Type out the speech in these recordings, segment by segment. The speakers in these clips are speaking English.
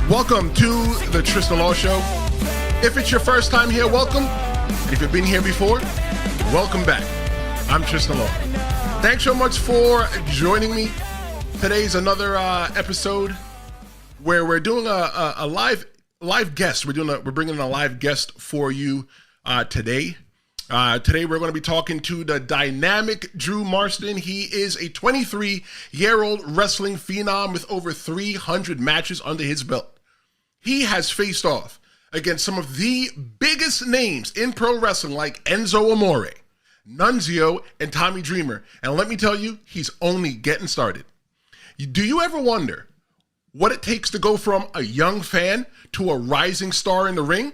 Welcome to the Tristan Law Show. If it's your first time here, welcome. And if you've been here before, welcome back. I'm Tristan Law. Thanks so much for joining me. Today's another episode where we're doing a live guest. We're bringing in a live guest for you today. Today we're going to be talking to the Dynamic Drew Marston. He is a 23-year-old wrestling phenom with over 300 matches under his belt. He has faced off against some of the biggest names in pro wrestling like Enzo Amore, Nunzio, and Tommy Dreamer. And let me tell you, he's only getting started. Do you ever wonder what it takes to go from a young fan to a rising star in the ring?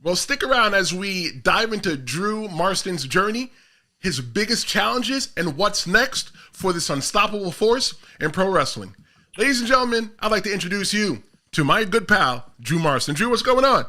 Well, stick around as we dive into Drew Marston's journey, his biggest challenges, and what's next for this unstoppable force in pro wrestling. Ladies and gentlemen, I'd like to introduce you to my good pal, Drew Marston. Drew, what's going on?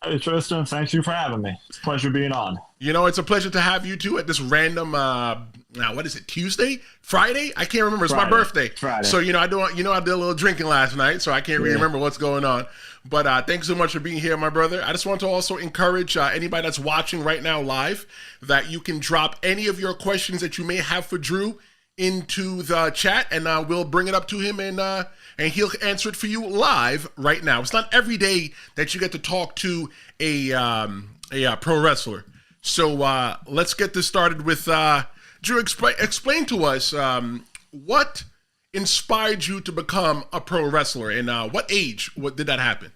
Hey, Tristan. Thank you for having me. It's a pleasure being on. You know, it's a pleasure to have you, too, at this random, what is it, Tuesday? Friday? I can't remember. It's Friday. My birthday. Friday. So, I did a little drinking last night, so I can't really remember what's going on. But thanks so much for being here, my brother. I just want to also encourage anybody that's watching right now live that you can drop any of your questions that you may have for Drew into the chat, and we'll bring it up to him, and he'll answer it for you live right now. It's not every day that you get to talk to a pro wrestler. So let's get this started with Drew. Explain to us what inspired you to become a pro wrestler, and what age did that happen?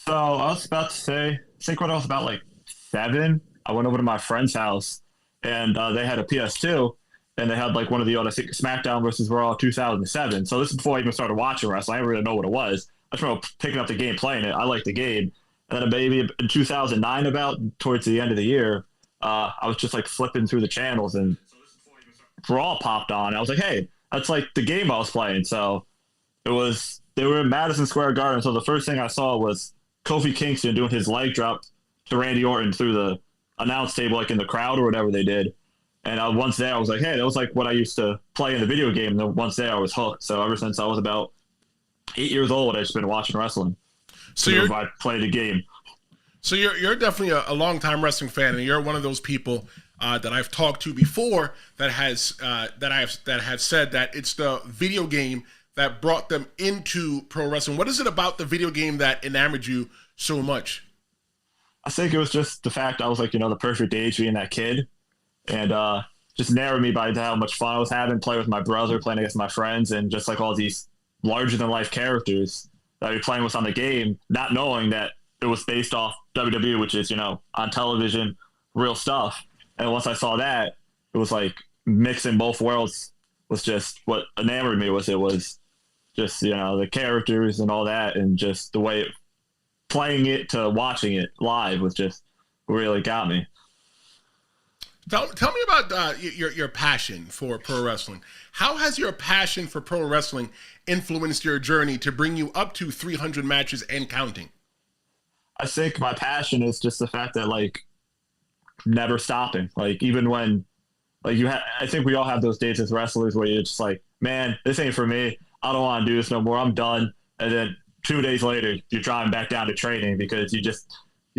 So I was about to say, I think when I was about like 7, I went over to my friend's house, and they had a PS2. And they had like one of the old, I think, SmackDown versus Raw 2007. So this is before I even started watching wrestling. I didn't really know what it was. I just remember picking up the game, playing it. I liked the game. And then maybe in 2009, about towards the end of the year, I was just like flipping through the channels, and Raw popped on. I was like, hey, that's like the game I was playing. So they were in Madison Square Garden. So the first thing I saw was Kofi Kingston doing his leg drop to Randy Orton through the announce table, like in the crowd or whatever they did. And once there, I was like, hey, that was like what I used to play in the video game. And then once there, I was hooked. So ever since I was about 8 years old, I've just been watching wrestling. So I played the game. So you're definitely a longtime wrestling fan, and you're one of those people that I've talked to before that have said that it's the video game that brought them into pro wrestling. What is it about the video game that enamored you so much? I think it was just the fact I was like, the perfect age being that kid. And just narrowed me by how much fun I was having, playing with my brother, playing against my friends, and just like all these larger-than-life characters that you're playing with on the game, not knowing that it was based off WWE, which is, on television, real stuff. And once I saw that, it was like mixing both worlds was just what enamored me. It was just, the characters and all that, and just the way playing it to watching it live was just really got me. Tell me about your passion for pro wrestling. How has your passion for pro wrestling influenced your journey to bring you up to 300 matches and counting? I think my passion is just the fact that, like, never stopping. Like, even when, like, I think we all have those days as wrestlers where you're just like, man, this ain't for me. I don't want to do this no more. I'm done. And then 2 days later, you're driving back down to training because you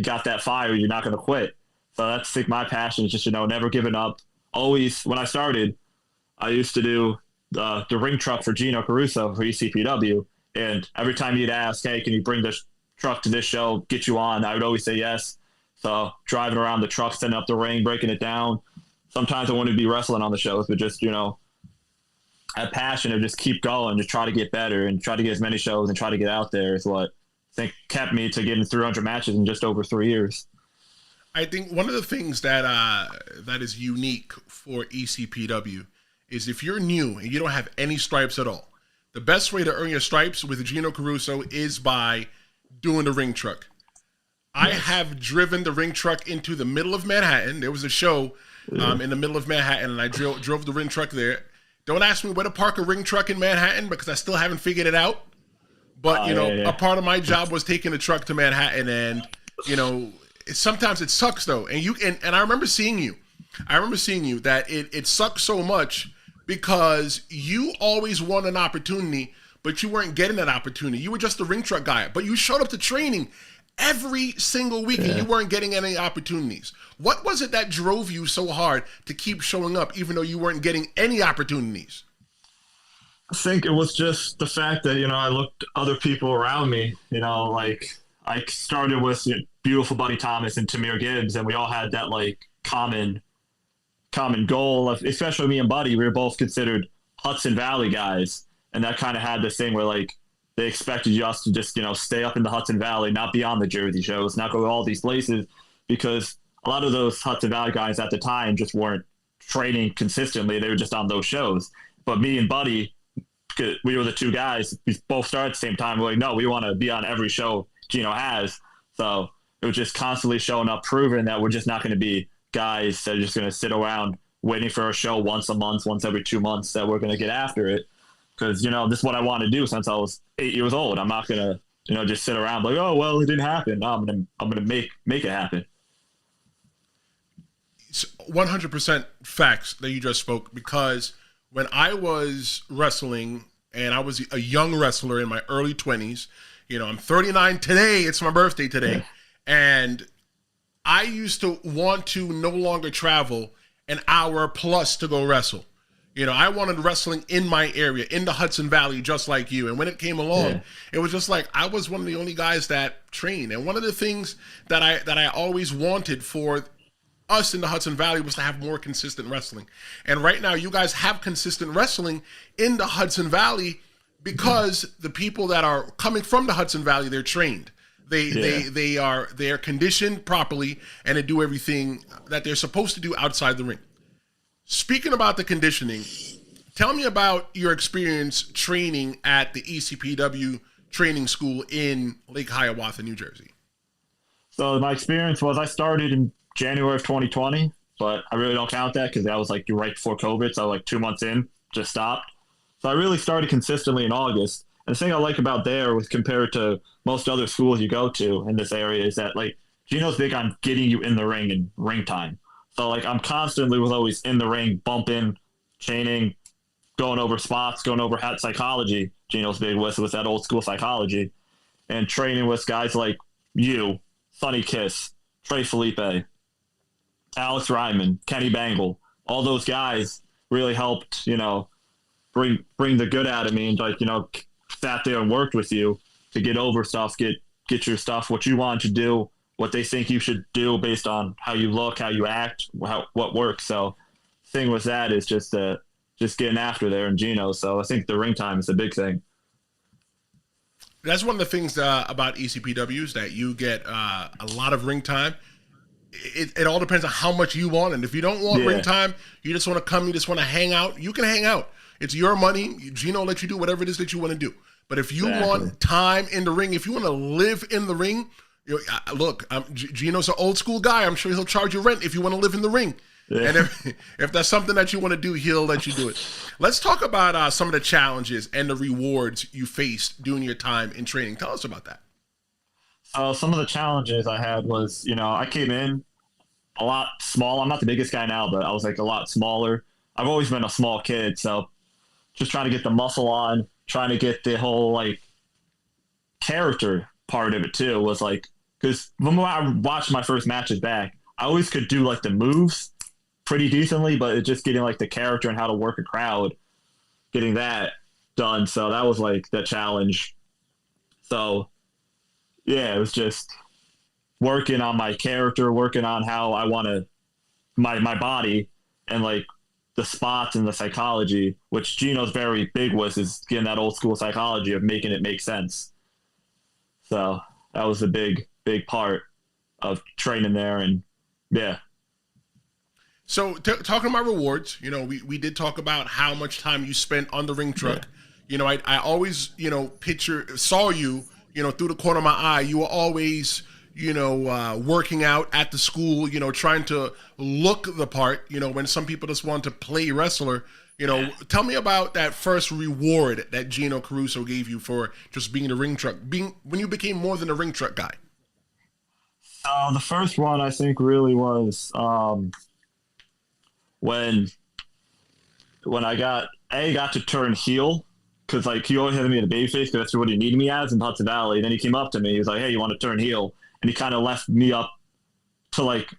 got that fire. You're not going to quit. So that's, I think, my passion is just, never giving up. Always, when I started, I used to do the ring truck for Gino Caruso for ECPW. And every time he'd ask, hey, can you bring this truck to this show, get you on, I would always say yes. So driving around the truck, setting up the ring, breaking it down. Sometimes I wanted to be wrestling on the shows, but just, that passion of just keep going, just try to get better and try to get as many shows and try to get out there is what I think kept me to getting 300 matches in just over 3 years. I think one of the things that that is unique for ECPW is if you're new and you don't have any stripes at all, the best way to earn your stripes with Gino Caruso is by doing the ring truck. I have driven the ring truck into the middle of Manhattan. There was a show in the middle of Manhattan, and I drove the ring truck there. Don't ask me where to park a ring truck in Manhattan because I still haven't figured it out. But, a part of my job was taking the truck to Manhattan, and, sometimes it sucks though. And I remember seeing you. That it sucks so much because you always want an opportunity, but you weren't getting that opportunity. You were just a ring truck guy, but you showed up to training every single week and you weren't getting any opportunities. What was it that drove you so hard to keep showing up even though you weren't getting any opportunities? I think it was just the fact that, I looked at other people around me, like I started with beautiful Buddy Thomas and Tamir Gibbs, and we all had that like common goal of, especially me and Buddy, we were both considered Hudson Valley guys. And that kind of had this thing where like they expected us to just, stay up in the Hudson Valley, not be on the Jersey shows, not go to all these places, because a lot of those Hudson Valley guys at the time just weren't training consistently. They were just on those shows. But me and Buddy, we were the two guys. We both started at the same time. We're like, no, we want to be on every show Gino has. So it was just constantly showing up, proving that we're just not going to be guys that are just going to sit around waiting for a show once a month, once every 2 months, that we're going to get after it. Because, this is what I want to do since I was 8 years old. I'm not going to, just sit around like, oh, well, it didn't happen. No, I'm going to make it happen. 100% facts that you just spoke, because when I was wrestling and I was a young wrestler in my early 20s, I'm 39 today. It's my birthday today. Yeah. And I used to want to no longer travel an hour plus to go wrestle. I wanted wrestling in my area, in the Hudson Valley, just like you. And when it came along, it was just like I was one of the only guys that trained. And one of the things that I always wanted for us in the Hudson Valley was to have more consistent wrestling. And right now, you guys have consistent wrestling in the Hudson Valley because the people that are coming from the Hudson Valley, they're trained. They are conditioned properly, and they do everything that they're supposed to do outside the ring. Speaking about the conditioning, tell me about your experience training at the ECPW training school in Lake Hiawatha, New Jersey. So my experience was I started in January of 2020, but I really don't count that because that was like right before COVID. So like 2 months in, just stopped. So I really started consistently in August. And the thing I like about there was compared to most other schools you go to in this area is that like Gino's big on getting you in the ring and ring time. So, like, I'm constantly was always in the ring, bumping, chaining, going over spots, going over head psychology. Gino's big with that old school psychology. And training with guys like you, Sonny Kiss, Trey Felipe, Alex Ryman, Kenny Bangle. All those guys really helped, bring the good out of me and, like, sat there and worked with you to get over stuff, get your stuff, what you want to do, what they think you should do based on how you look, how you act, what works. So thing with that is just getting after there in Gino. So I think the ring time is a big thing. That's one of the things about ECPWs, that you get a lot of ring time. It all depends on how much you want. And if you don't want ring time, you just want to come, you just want to hang out, you can hang out. It's your money. Gino lets you do whatever it is that you want to do. But if you want time in the ring, if you want to live in the ring, look, Gino's an old school guy. I'm sure he'll charge you rent if you want to live in the ring. Yeah. And if that's something that you want to do, he'll let you do it. Let's talk about some of the challenges and the rewards you faced during your time in training. Tell us about that. Some of the challenges I had was, I came in a lot small. I'm not the biggest guy now, but I was like a lot smaller. I've always been a small kid, so just trying to get the muscle on, trying to get the whole like character part of it too was like, because when I watched my first matches back, I always could do like the moves pretty decently, but it's just getting like the character and how to work a crowd, getting that done. So that was like the challenge. So yeah, it was just working on my character, working on how I want to, my body and like the spots and the psychology, which Gino's very big with, is getting that old school psychology of making it make sense. So that was a big part of training there. And yeah. So talking about rewards, we did talk about how much time you spent on the ring truck. Yeah. I always, saw you, through the corner of my eye. You were always, working out at the school, trying to look the part, when some people just want to play wrestler. Tell me about that first reward that Gino Caruso gave you for just being the ring truck, when you became more than a ring truck guy. The first one I think really was when when I got to turn heel, because like he always had me in a babyface because that's what he needed me as in Hudson Valley. And then he came up to me, he was like, "Hey, you want to turn heel?" And he kind of left me up to like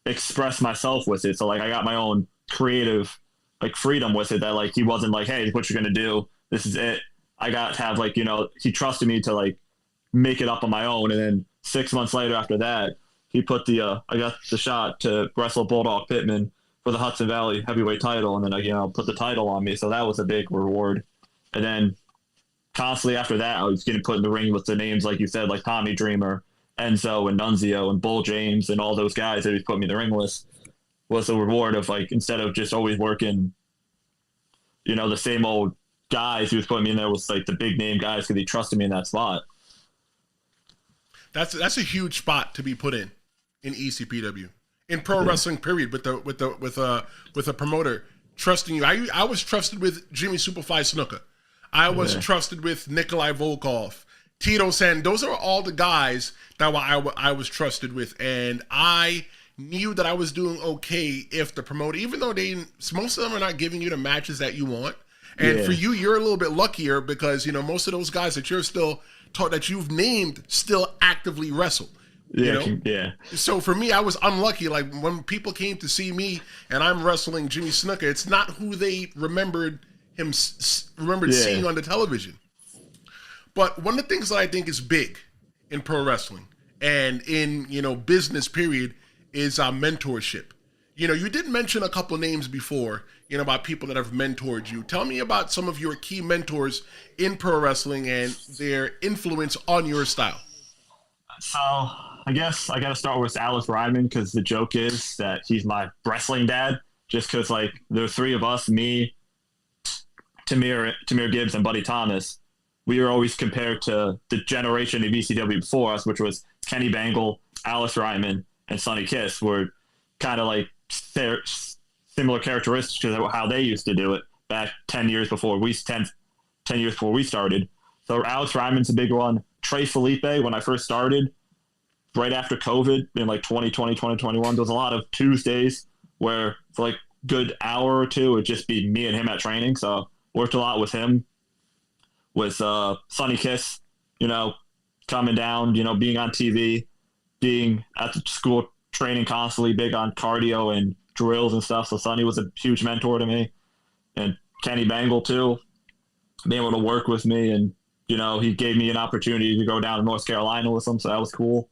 express myself with it. So like I got my own creative like freedom with it, that like he wasn't like, "Hey, what you're gonna do, this is it." I got to have like, he trusted me to like make it up on my own. And then 6 months later after that, he put I got the shot to wrestle Bulldog Pittman for the Hudson Valley heavyweight title. And then put the title on me. So that was a big reward. And then constantly after that, I was getting put in the ring with the names, like you said, like Tommy Dreamer, Enzo and Nunzio and Bull James and all those guys that he put me in the ring with, was the reward of like, instead of just always working, the same old guys, he was putting me in there with like the big name guys because he trusted me in that spot. That's a huge spot to be put in ECPW, in pro wrestling period, with a promoter trusting you. I was trusted with Jimmy Superfly Snuka. I was trusted with Nikolai Volkov, Tito San. Those are all the guys that I was trusted with, and I knew that I was doing okay if the promoter, even though most of them are not giving you the matches that you want. And for you, you're a little bit luckier because, most of those guys that you're still taught, that you've named, still actively wrestle. Yeah. So for me, I was unlucky. Like when people came to see me and I'm wrestling Jimmy Snuka, it's not who they remembered seeing on the television. But one of the things that I think is big in pro wrestling and in, business period is mentorship. You did mention a couple names before, about people that have mentored you. Tell me about some of your key mentors in pro wrestling and their influence on your style. So I guess I got to start with Alex Ryman, because the joke is that he's my wrestling dad, just because like there three of us, me, Tamir Gibbs, and Buddy Thomas. We were always compared to the generation of ECW before us, which was Kenny Bangle, Alex Ryman, and Sonny Kiss. Were kind of like similar characteristics to how they used to do it back 10 years before we started. So Alex Ryman's a big one. Trey Felipe, when I first started, right after COVID in like 2020, 2021, there was a lot of Tuesdays where for like good hour or two, it'd just be me and him at training. So worked a lot with him. With Sonny Kiss, coming down, being on TV, being at the school training constantly, big on cardio and drills and stuff. So Sonny was a huge mentor to me. And Kenny Bangle too, being able to work with me, and he gave me an opportunity to go down to North Carolina with him, so that was cool.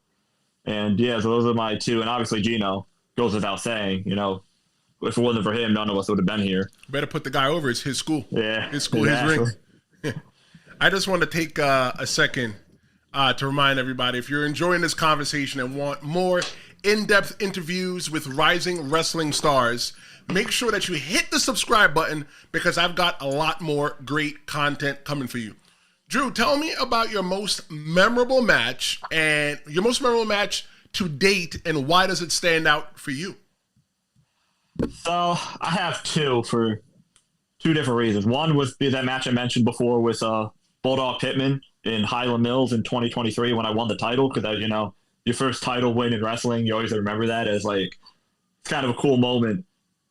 And so those are my two. And obviously Gino goes without saying. If it wasn't for him, none of us would have been here. Better put the guy over. It's his school. Yeah, his school, exactly. His ring. I just want to take a second to remind everybody, if you're enjoying this conversation and want more in-depth interviews with rising wrestling stars, make sure that you hit the subscribe button, because I've got a lot more great content coming for you. Drew, tell me about your most memorable match to date, and why does it stand out for you? So I have two for two different reasons. One was that match I mentioned before with Bulldog Pittman in Highland Mills in 2023 when I won the title, because your first title win in wrestling, you always remember that as like, it's kind of a cool moment,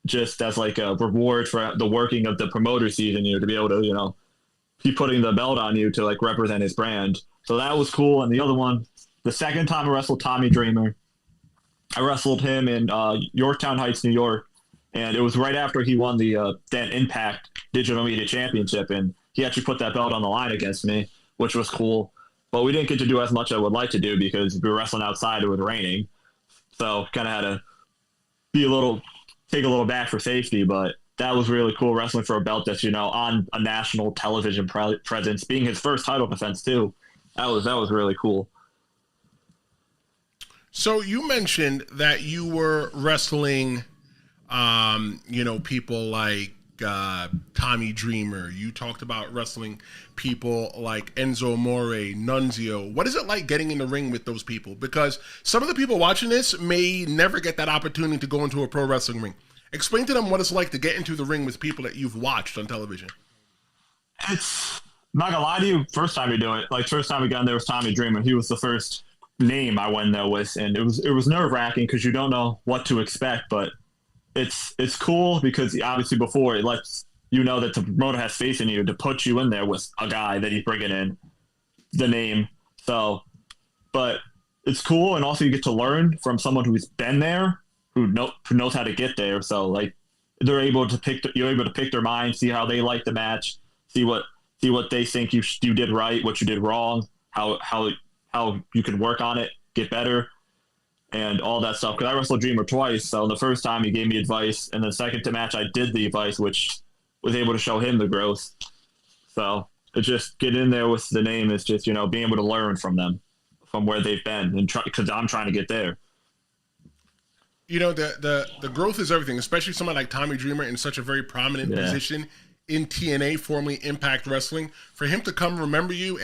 just as like a reward for the working of the promoter season, to be able to, keep putting the belt on you to like represent his brand. So that was cool. And the other one, the second time I wrestled Tommy Dreamer, I wrestled him in Yorktown Heights, New York. And it was right after he won the then Impact Digital Media Championship. And he actually put that belt on the line against me, which was cool. But we didn't get to do as much as I would like to do because we were wrestling outside. It was raining. So kind of had to take a little back for safety. But that was really cool, wrestling for a belt that's, on a national television presence, being his first title defense too. That was really cool. So you mentioned that you were wrestling, people like Tommy Dreamer. You talked about wrestling people like Enzo Amore, Nunzio. What is it like getting in the ring with those people? Because some of the people watching this may never get that opportunity to go into a pro wrestling ring. Explain to them what it's like to get into the ring with people that you've watched on television. It's, I'm not gonna lie to you, first time you do it, like first time we got in there was Tommy Dreamer. He was the first name I went in there with, and it was nerve-wracking because you don't know what to expect, but it's cool because obviously before it lets you know that the promoter has faith in you to put you in there with a guy that he's bringing in, the name. So, but it's cool, and also you get to learn from someone who's been there, who knows how to get there. So like you're able to pick their mind, see how they like the match, see what they think you did right, what you did wrong, how you can work on it, get better, and all that stuff. Because I wrestled Dreamer twice, so the first time he gave me advice, and the second match I did the advice, which was able to show him the growth. So it just get in there with the name is just being able to learn from them, from where they've been, and because I'm trying to get there. The growth is everything, especially someone like Tommy Dreamer in such a very prominent position in TNA, formerly Impact Wrestling. For him to come remember you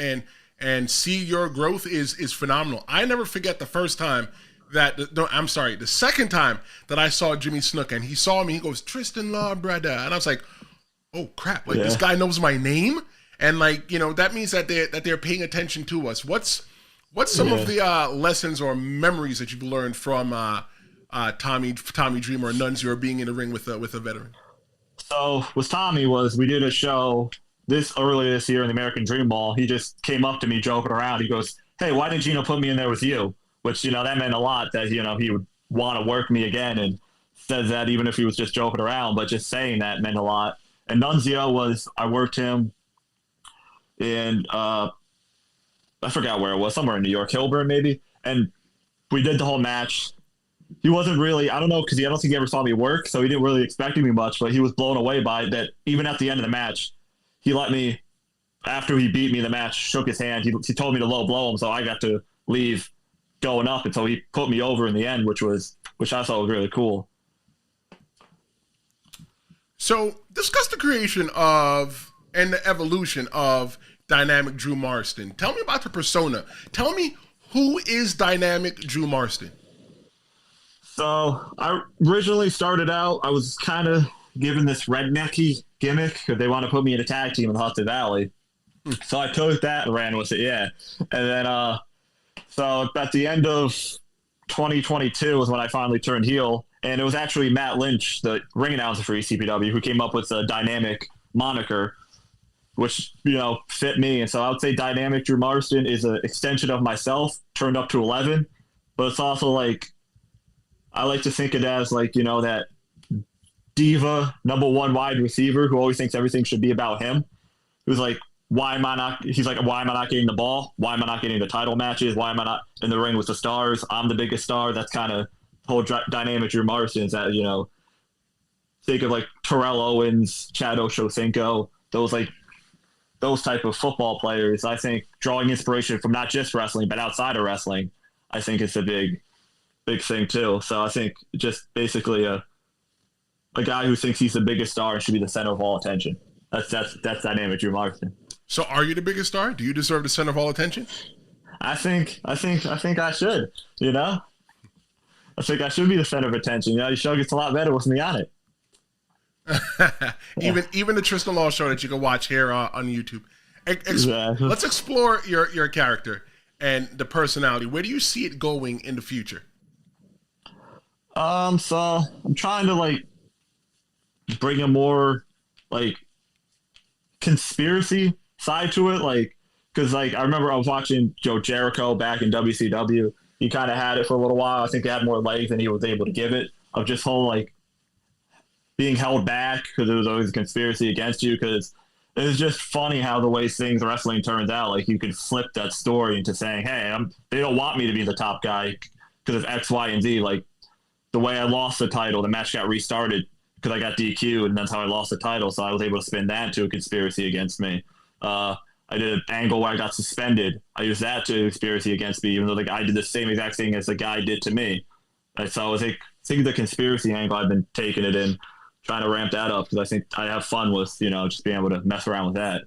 and see your growth is phenomenal. I never forget the first time the second time that I saw Jimmy Snuka, and he saw me, he goes, "Tristan Law, brother," and I was like, "Oh crap! Like this guy knows my name," and that means that they're paying attention to us. What's some of the lessons or memories that you've learned from Tommy Dreamer or Nunzio, or being in the ring with a veteran? So with Tommy we did a show earlier this year in the American Dream Mall. He just came up to me joking around. He goes, "Hey, why didn't Gino put me in there with you?" Which, that meant a lot, that, he would want to work me again, and says that even if he was just joking around, but just saying that meant a lot. And Nunzio I worked him in, I forgot where it was, somewhere in New York, Hilburn maybe. And we did the whole match. He wasn't really, I don't know, because I don't think he ever saw me work, so he didn't really expect me much, but he was blown away by it, that even at the end of the match, he let me, after he beat me in the match, shook his hand. He told me to low blow him, so I got to leave going up until he put me over in the end, which I thought was really cool. So discuss the creation of and the evolution of Dynamic Drew Marston. Tell me about the persona. Tell me, who is Dynamic Drew Marston? So I originally started out, I was kind of given this rednecky gimmick because they want to put me in a tag team in the Hudson Valley. So I took that and ran with it, And then so at the end of 2022 was when I finally turned heel, and it was actually Matt Lynch, the ring announcer for ECPW, who came up with the Dynamic moniker, which fit me. And so I would say Dynamic Drew Marston is an extension of myself turned up to 11, but it's also like I like to think it as that diva number one wide receiver who always thinks everything should be about him, who's like, why am I not getting the ball? Why am I not getting the title matches? Why am I not in the ring with the stars? I'm the biggest star. That's kind of the whole Dynamic Drew Marston, is that, think of like Terrell Owens, Chad Ochocinco, those type of football players. I think drawing inspiration from not just wrestling, but outside of wrestling, I think it's a big thing too. So I think just basically a guy who thinks he's the biggest star and should be the center of all attention. That's Dynamic Drew Marston. So are you the biggest star? Do you deserve the center of all attention? I think I should, I think I should be the center of attention. The show gets a lot better with me on it. Even the Tristan Law show that you can watch here on YouTube. Exactly. Let's explore your character and the personality. Where do you see it going in the future? So I'm trying to bring a more conspiracy side to it, because I remember I was watching Joe Jericho back in WCW. He kind of had it for a little while. I think it had more legs than he was able to give it, of just whole being held back because there was always a conspiracy against you. Because it was just funny how the way things wrestling turns out. You could flip that story into saying, hey, they don't want me to be the top guy because of X, Y, and Z. The way I lost the title, the match got restarted because I got DQ'd, and that's how I lost the title. So I was able to spin that into a conspiracy against me. I did an angle where I got suspended. I used that to conspiracy against me, even though the guy did the same exact thing as the guy did to me. And so I was think the conspiracy angle I've been taking it in, trying to ramp that up, because I think I have fun with just being able to mess around with that.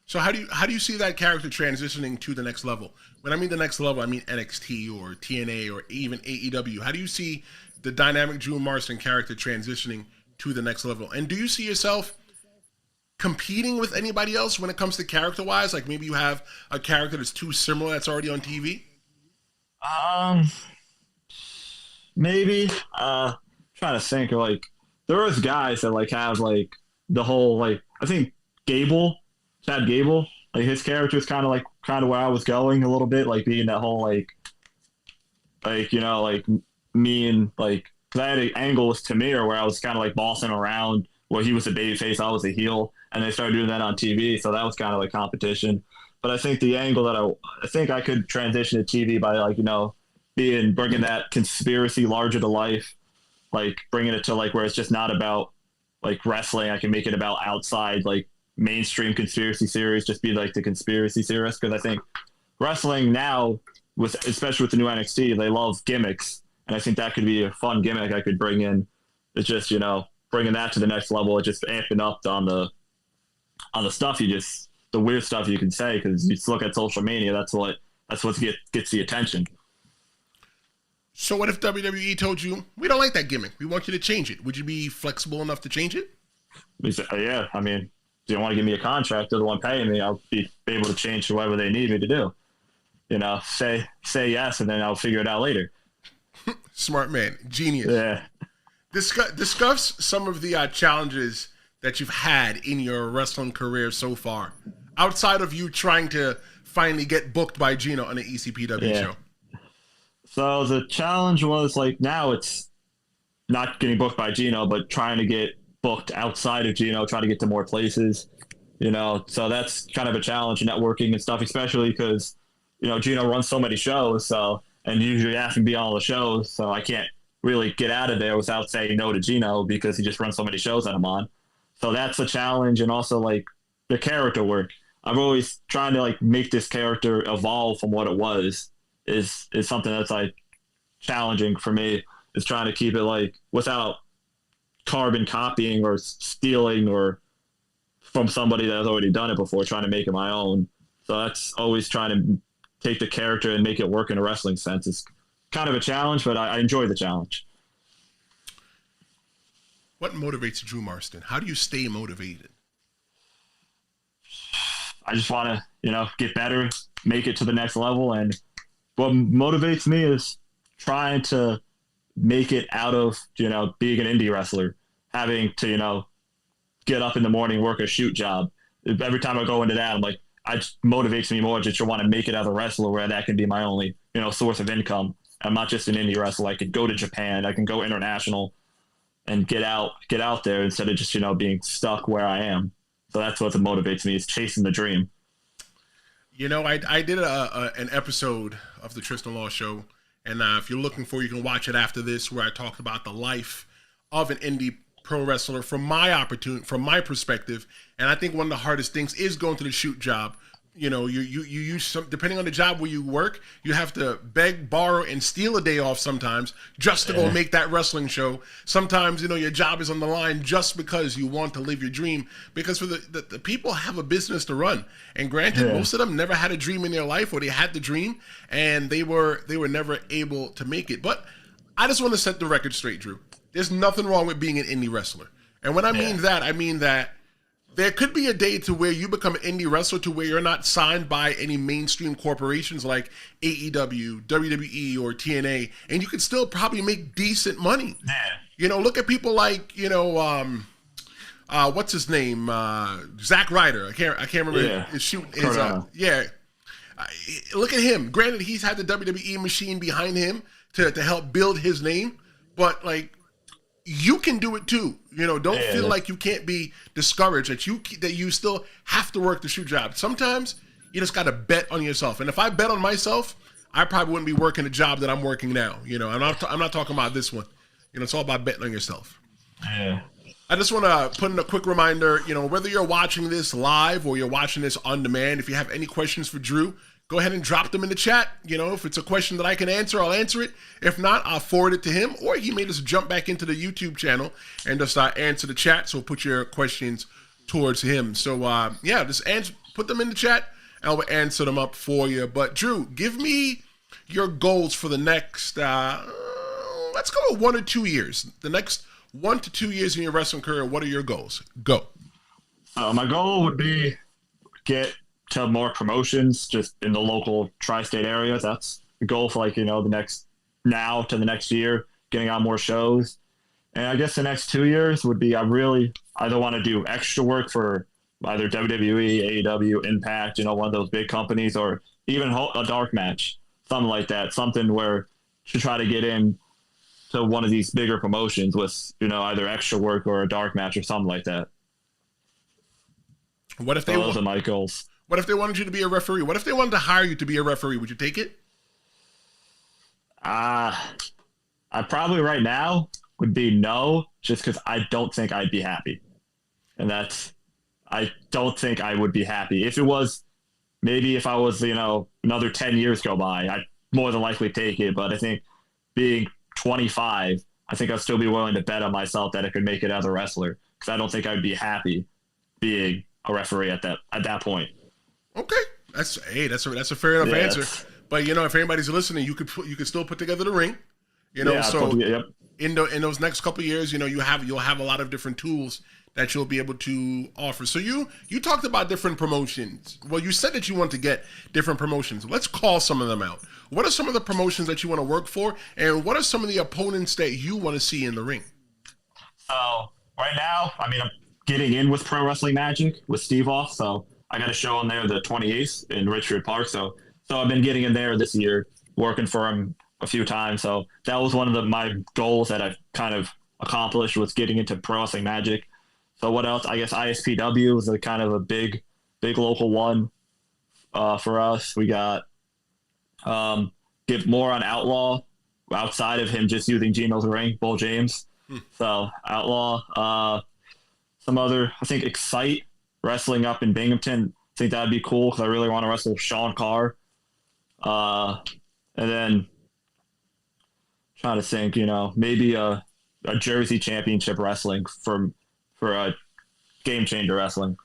So how do you see that character transitioning to the next level? When I mean the next level, I mean NXT or TNA or even AEW. How do you see the Dynamic Drew Marston character transitioning to the next level? And do you see yourself competing with anybody else when it comes to character-wise? Maybe you have a character that's too similar that's already on TV? maybe. Trying to think, or like there was guys that like have like the whole like I think Chad Gable, like his character is kind of where I was going a little bit, like being that whole like like me and like because I had an angle with Tamir where I was kind of like bossing around where he was a baby face, I was a heel, and they started doing that on TV, so that was kind of like competition. But I think the angle that I think I could transition to TV by like bringing that conspiracy larger to life, like bringing it to like where it's just not about like wrestling. I can make it about outside like mainstream conspiracy series, just be like the conspiracy series, because I think wrestling now, with especially with the new NXT, they love gimmicks, and I think that could be a fun gimmick I could bring in. It's just bringing that to the next level, just amping up on the stuff the weird stuff you can say, because you just look at social media, that's what gets the attention. So what if WWE told you, we don't like that gimmick, we want you to change it? Would you be flexible enough to change it? Yeah, I mean, if you want to give me a contract, they're the one paying me, I'll be able to change whatever they need me to do. Say yes, and then I'll figure it out later. Smart man, genius. Yeah. Discuss some of the challenges that you've had in your wrestling career so far, outside of you trying to finally get booked by Gino on the ECPW show. So the challenge was like, now it's not getting booked by Gino, but trying to get booked outside of Gino, try to get to more places, so that's kind of a challenge, networking and stuff, especially because, Gino runs so many shows. And usually I have to be on all the shows. So I can't really get out of there without saying no to Gino, because he just runs so many shows that I'm on. So that's a challenge. And also like the character work. I'm always trying to like make this character evolve from what it was is something that's like challenging for me, is trying to keep it like without carbon copying or stealing or from somebody that has already done it before, trying to make it my own. So that's always trying to take the character and make it work in a wrestling sense. It's kind of a challenge, but I enjoy the challenge. What motivates Drew Marston? How do you stay motivated? I just want to, get better, make it to the next level. And what motivates me is trying to make it out of, being an indie wrestler, having to, get up in the morning, work a shoot job. Every time I go into that, I'm like, it motivates me more just to want to make it as a wrestler, where that can be my only, source of income. I'm not just an indie wrestler. I could go to Japan. I can go international and get out there instead of just, being stuck where I am. So that's what motivates me, is chasing the dream. I did an episode of the Tristan Law Show, and if you're looking for, you can watch it after this, where I talked about the life of an indie pro wrestler from my perspective. And I think one of the hardest things is going to the shoot job. You use some, depending on the job where you work, you have to beg, borrow, and steal a day off sometimes just to go make that wrestling show. Sometimes, your job is on the line just because you want to live your dream, because for the people have a business to run. And granted, most of them never had a dream in their life, or they had the dream and they were never able to make it. But I just want to set the record straight, Drew. There's nothing wrong with being an indie wrestler. And when I mean that, I mean that there could be a day to where you become an indie wrestler to where you're not signed by any mainstream corporations like AEW, WWE, or TNA, and you could still probably make decent money. Look at people like, what's his name? Zack Ryder. I can't remember his shoot. Look at him. Granted, he's had the WWE machine behind him to help build his name, but like, you can do it too. Don't feel like you can't be discouraged, that you still have to work the shoot job. Sometimes you just got to bet on yourself. And if I bet on myself, I probably wouldn't be working the job that I'm working now. I'm not talking about this one. It's all about betting on yourself. Yeah. I just want to put in a quick reminder, whether you're watching this live or you're watching this on demand, if you have any questions for Drew, go ahead and drop them in the chat. If it's a question that I can answer, I'll answer it. If not, I'll forward it to him, or he may just jump back into the YouTube channel and just answer the chat. So put your questions towards him. So just put them in the chat, and I'll answer them up for you. But Drew, give me your goals for the next, let's go with 1 or 2 years. The next 1 to 2 years in your wrestling career, what are your goals? Go. My goal would be get to more promotions just in the local tri-state area. That's the goal for the next year. getting on more shows. And I guess the next 2 years would be I really either want to do extra work for either WWE, AEW, Impact, one of those big companies, or even a dark match, something like that, something where to try to get in to one of these bigger promotions with, either extra work or a dark match or something like that. What if those are my goals. What if they wanted you to be a referee? What if they wanted to hire you to be a referee? Would you take it? I probably right now would be no, just because I don't think I'd be happy. And I don't think I would be happy. If it was, maybe if I was, another 10 years go by, I'd more than likely take it. But I think being 25, I think I'd still be willing to bet on myself that I could make it as a wrestler, because I don't think I'd be happy being a referee at that point. Okay, that's a fair enough answer. But if anybody's listening, you could still put together the ring. In those next couple of years, you'll have a lot of different tools that you'll be able to offer. So you talked about different promotions. Well, you said that you want to get different promotions. Let's call some of them out. What are some of the promotions that you want to work for, and what are some of the opponents that you want to see in the ring? So right now, I'm getting in with Pro Wrestling Magic with Steve Off. So I got a show on there the 28th in Richfield Park. So I've been getting in there this year, working for him a few times. So that was one of my goals that I've kind of accomplished, was getting into Pro Wrestling Magic. So what else? I guess ISPW is a kind of a big local one for us. We got get more on Outlaw outside of him just using Gino's ring, Bull James. So Outlaw, some other, I think Excite wrestling up in Binghamton. I think that'd be cool because I really want to wrestle Sean Carr. And then trying to think, maybe a Jersey Championship wrestling for a Game Changer wrestling.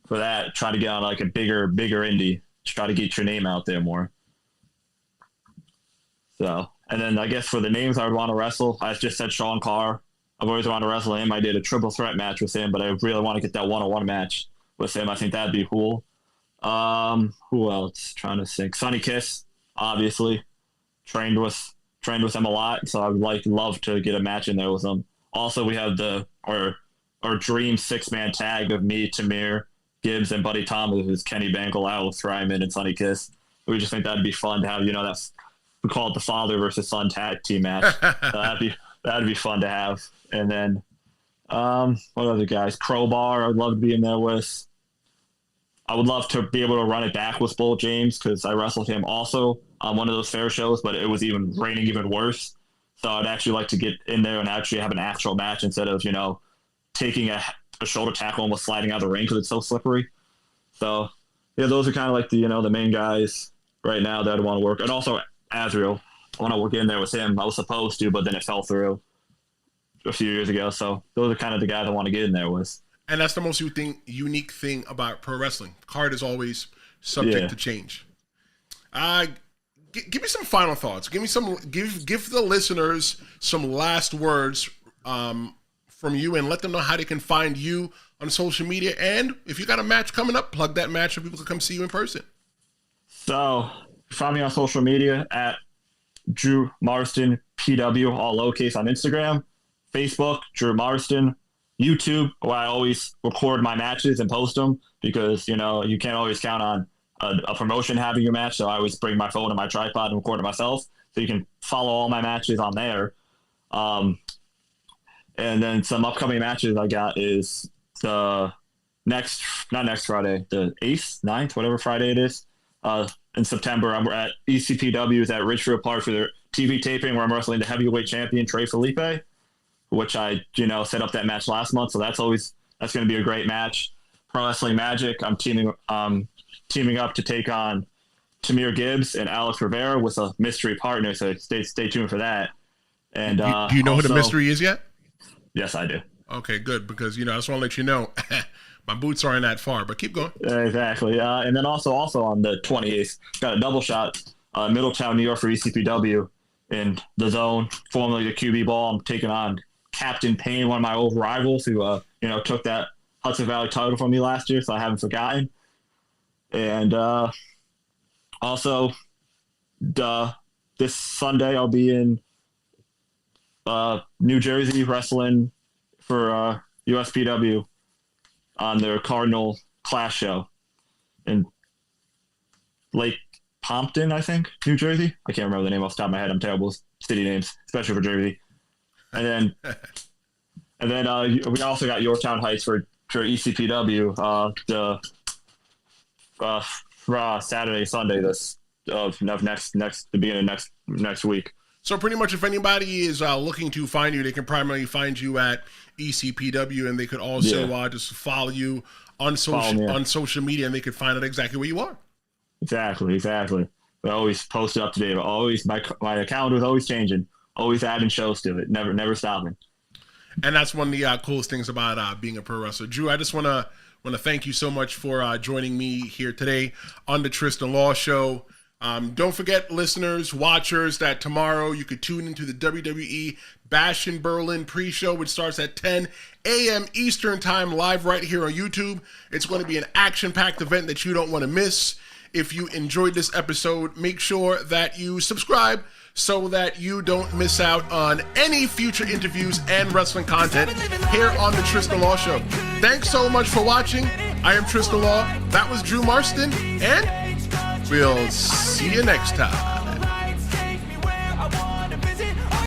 For that, try to get on like a bigger indie. Try to get your name out there more. So, and then I guess for the names I would want to wrestle, I just said Sean Carr. I've always wanted to wrestle him. I did a triple threat match with him, but I really want to get that one-on-one match with him. I think that'd be cool. Who else? Trying to think. Sonny Kiss, obviously. Trained with him a lot, so I would love to get a match in there with him. Also, we have our dream 6-man tag of me, Tamir, Gibbs, and Buddy Thomas, who's Kenny Bangle, Alex Ryman, and Sonny Kiss. We just think that'd be fun to have. We call it the father versus son tag team match. That'd be fun to have. And then what other guys? Crowbar, I'd love to be in there with. I would love to be able to run it back with Bull James, because I wrestled him also on one of those fair shows, but it was raining even worse. So I'd actually like to get in there and actually have an actual match instead of, taking a shoulder tackle and almost sliding out of the ring because it's so slippery. So, yeah, those are kind of like the main guys right now that I want to work. And also Azrael, I want to work in there with him. I was supposed to, but then it fell through a few years ago. So those are kind of the guys I want to get in there with. And that's the most unique thing about pro wrestling. Card is always subject to change. Give me some final thoughts. Give the listeners some last words from you, and let them know how they can find you on social media. And if you got a match coming up, plug that match so people can come see you in person. So find me on social media at Drew Marston PW, all lowercase, on Instagram, Facebook, Drew Marston, YouTube, where I always record my matches and post them, because you can't always count on a promotion having your match. So I always bring my phone and my tripod and record it myself. So you can follow all my matches on there. And then some upcoming matches I got is the not next Friday, the 8th, 9th, whatever Friday it is. In September, I'm at ECPW at Richfield Park for their TV taping, where I'm wrestling the heavyweight champion, Trey Felipe, which I, set up that match last month. So that's going to be a great match. Pro Wrestling Magic, I'm teaming up to take on Tamir Gibbs and Alex Rivera with a mystery partner. So stay tuned for that. And do you know who the mystery is yet? Yes, I do. Okay, good, because I just want to let you know my boots aren't that far, but keep going. Exactly. And then also on the 28th, got a double shot, Middletown, New York for ECPW in the Zone, formerly the QB Ball. I'm taking on Captain Payne, one of my old rivals who took that Hudson Valley title from me last year, so I haven't forgotten. And also this Sunday I'll be in New Jersey wrestling for USPW on their Cardinal Clash show in Lake Pompton, I think, New Jersey. I can't remember the name off the top of my head. I'm terrible with city names, especially for Jersey. And then we also got Yorktown Heights for ECPW Saturday, Sunday the beginning of next week. So pretty much, if anybody is looking to find you, they can primarily find you at ECPW, and they could also just follow you on social media, and they could find out exactly where you are. Exactly. I always post it up to date. Always my calendar is always changing. Always adding shows to it. Never stopping. And that's one of the coolest things about being a pro wrestler. Drew, I just want to thank you so much for joining me here today on the Tristan Law Show. Don't forget, listeners, watchers, that tomorrow you could tune into the WWE Bash in Berlin pre-show, which starts at 10 a.m. Eastern Time, live right here on YouTube. It's going to be an action-packed event that you don't want to miss. If you enjoyed this episode, make sure that you subscribe so that you don't miss out on any future interviews and wrestling content here on the Tristan Law Show. Thanks so much for watching. I am Tristan Law. That was Drew Marston, and we'll see you next time.